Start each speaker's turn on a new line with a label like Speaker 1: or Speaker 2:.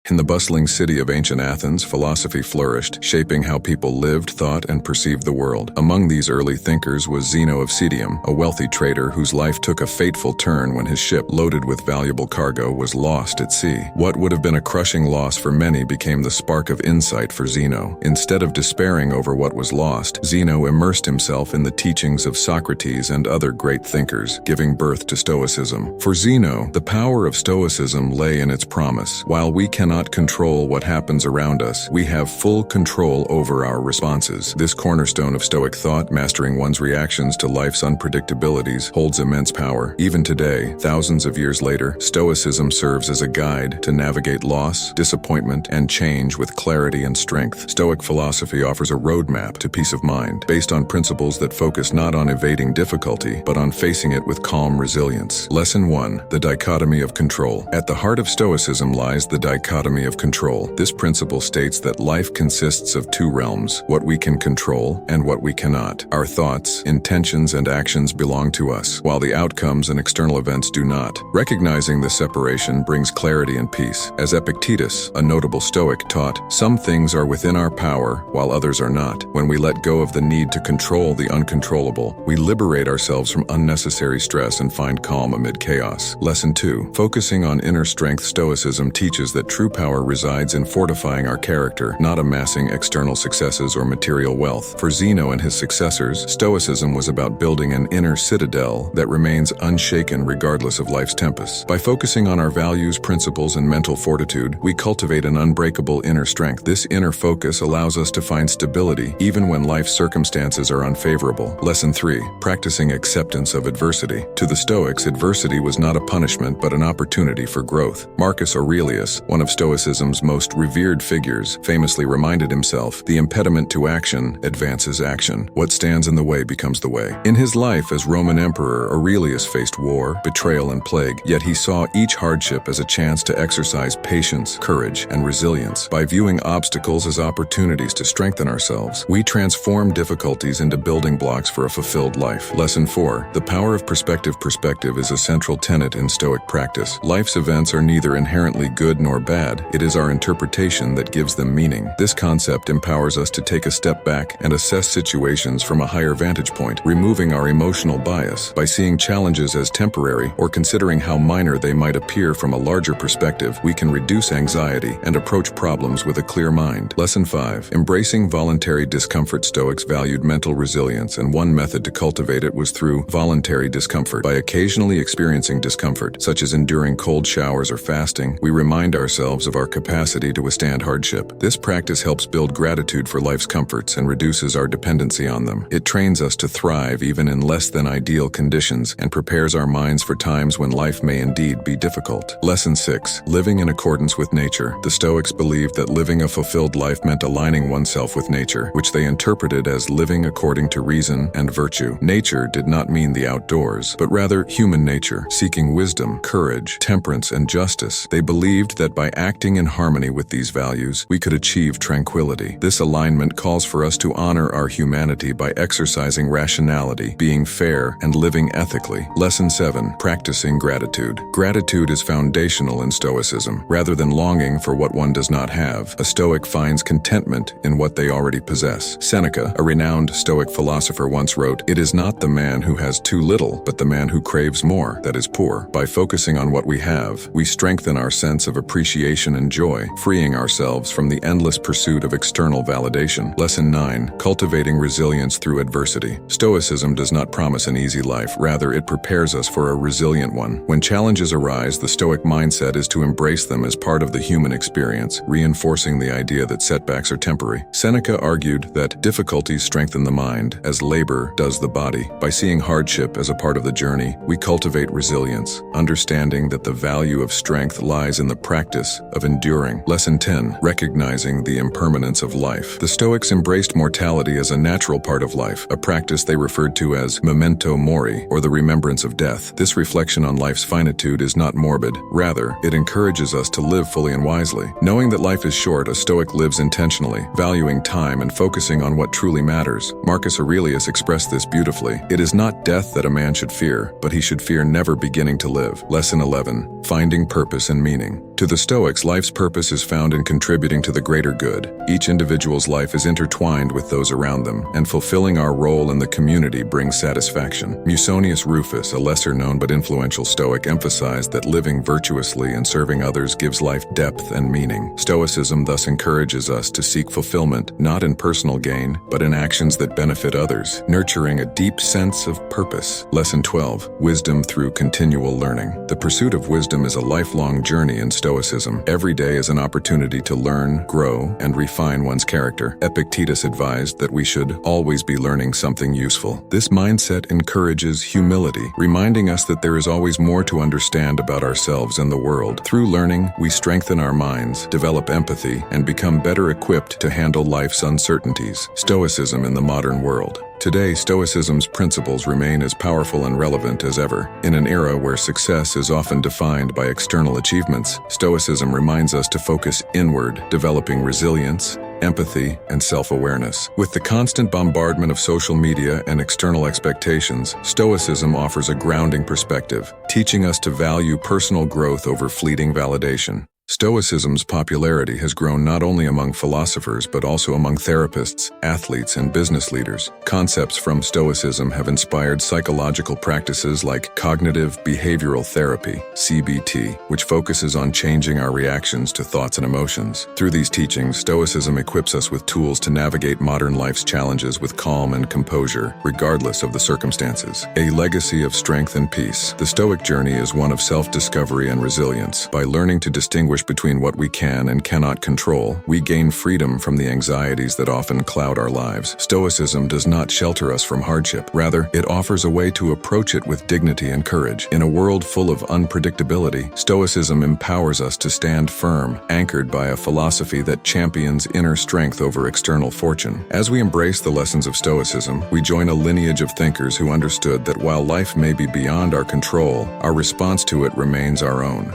Speaker 1: In the bustling city of ancient Athens, philosophy flourished, shaping how people lived, thought, and perceived the world. Among these early thinkers was Zeno of Citium, a wealthy trader whose life took a fateful turn when his ship, loaded with valuable cargo, was lost at sea. What would have been a crushing loss for many became the spark of insight for Zeno. Instead of despairing over what was lost, Zeno immersed himself in the teachings of Socrates and other great thinkers, giving birth to Stoicism. For Zeno, the power of Stoicism lay in its promise: while we cannot control what happens around us, we have full control over our responses. This cornerstone of Stoic thought, mastering one's reactions to life's unpredictabilities, holds immense power. Even today, thousands of years later, Stoicism serves as a guide to navigate loss, disappointment, and change with clarity and strength. Stoic philosophy offers a roadmap to peace of mind, based on principles that focus not on evading difficulty, but on facing it with calm resilience. Lesson 1. The dichotomy of control. At the heart of Stoicism lies the dichotomy of control. This principle states that life consists of two realms: what we can control and what we cannot. Our thoughts, intentions, and actions belong to us, while the outcomes and external events do not. Recognizing this separation brings clarity and peace. As Epictetus, a notable Stoic, taught, some things are within our power, while others are not. When we let go of the need to control the uncontrollable, we liberate ourselves from unnecessary stress and find calm amid chaos. Lesson 2. Focusing on inner strength. Stoicism teaches that true power resides in fortifying our character, not amassing external successes or material wealth. For Zeno and his successors, Stoicism was about building an inner citadel that remains unshaken regardless of life's tempests. By focusing on our values, principles, and mental fortitude, we cultivate an unbreakable inner strength. This inner focus allows us to find stability even when life's circumstances are unfavorable. Lesson 3. Practicing acceptance of adversity. To the Stoics, adversity was not a punishment but an opportunity for growth. Marcus Aurelius, one of Stoicism's most revered figures, famously reminded himself, "The impediment to action advances action. What stands in the way becomes the way." In his life as Roman emperor, Aurelius faced war, betrayal, and plague, yet he saw each hardship as a chance to exercise patience, courage, and resilience. By viewing obstacles as opportunities to strengthen ourselves, we transform difficulties into building blocks for a fulfilled life. Lesson 4. The power of perspective. Perspective is a central tenet in Stoic practice. Life's events are neither inherently good nor bad. It is our interpretation that gives them meaning. This concept empowers us to take a step back and assess situations from a higher vantage point, removing our emotional bias. By seeing challenges as temporary or considering how minor they might appear from a larger perspective, we can reduce anxiety and approach problems with a clear mind. Lesson 5. Embracing voluntary discomfort. Stoics valued mental resilience, and one method to cultivate it was through voluntary discomfort. By occasionally experiencing discomfort, such as enduring cold showers or fasting, we remind ourselves of our capacity to withstand hardship. This practice helps build gratitude for life's comforts and reduces our dependency on them. It trains us to thrive even in less than ideal conditions and prepares our minds for times when life may indeed be difficult. Lesson 6. Living in accordance with nature. The Stoics believed that living a fulfilled life meant aligning oneself with nature, which they interpreted as living according to reason and virtue. Nature did not mean the outdoors, but rather human nature, seeking wisdom, courage, temperance, and justice. They believed that by acting in harmony with these values, we could achieve tranquility. This alignment calls for us to honor our humanity by exercising rationality, being fair, and living ethically. Lesson 7. Practicing gratitude. Gratitude is foundational in Stoicism. Rather than longing for what one does not have, a Stoic finds contentment in what they already possess. Seneca, a renowned Stoic philosopher, once wrote, "It is not the man who has too little, but the man who craves more that is poor." By focusing on what we have, we strengthen our sense of appreciation and joy, freeing ourselves from the endless pursuit of external validation. Lesson 9. Cultivating resilience through adversity. Stoicism does not promise an easy life. Rather, it prepares us for a resilient one. When challenges arise, the Stoic mindset is to embrace them as part of the human experience, reinforcing the idea that setbacks are temporary. Seneca argued that difficulties strengthen the mind, as labor does the body. By seeing hardship as a part of the journey, we cultivate resilience, understanding that the value of strength lies in the practice of enduring. Lesson 10. Recognizing the impermanence of life. The Stoics embraced mortality as a natural part of life, a practice they referred to as memento mori, or the remembrance of death. This reflection on life's finitude is not morbid. Rather, it encourages us to live fully and wisely. Knowing that life is short, a Stoic lives intentionally, valuing time and focusing on what truly matters. Marcus Aurelius expressed this beautifully. "It is not death that a man should fear, but he should fear never beginning to live." Lesson 11. Finding purpose and meaning. To the Stoics, Stoics' life's purpose is found in contributing to the greater good. Each individual's life is intertwined with those around them, and fulfilling our role in the community brings satisfaction. Musonius Rufus, a lesser-known but influential Stoic, emphasized that living virtuously and serving others gives life depth and meaning. Stoicism thus encourages us to seek fulfillment not in personal gain, but in actions that benefit others, nurturing a deep sense of purpose. Lesson 12. Wisdom through continual learning. The pursuit of wisdom is a lifelong journey in Stoicism. Every day is an opportunity to learn, grow, and refine one's character. Epictetus advised that we should always be learning something useful. This mindset encourages humility, reminding us that there is always more to understand about ourselves and the world. Through learning, we strengthen our minds, develop empathy, and become better equipped to handle life's uncertainties. Stoicism in the modern world. Today, Stoicism's principles remain as powerful and relevant as ever. In an era where success is often defined by external achievements, Stoicism reminds us to focus inward, developing resilience, empathy, and self-awareness. With the constant bombardment of social media and external expectations, Stoicism offers a grounding perspective, teaching us to value personal growth over fleeting validation. Stoicism's popularity has grown not only among philosophers but also among therapists, athletes, and business leaders. Concepts from Stoicism have inspired psychological practices like cognitive behavioral therapy, CBT, which focuses on changing our reactions to thoughts and emotions. Through these teachings, Stoicism equips us with tools to navigate modern life's challenges with calm and composure, regardless of the circumstances. A legacy of strength and peace. The Stoic journey is one of self-discovery and resilience. By learning to distinguish between what we can and cannot control, we gain freedom from the anxieties that often cloud our lives. Stoicism does not shelter us from hardship. Rather, it offers a way to approach it with dignity and courage. In a world full of unpredictability, Stoicism empowers us to stand firm, anchored by a philosophy that champions inner strength over external fortune. As we embrace the lessons of Stoicism, we join a lineage of thinkers who understood that while life may be beyond our control, our response to it remains our own.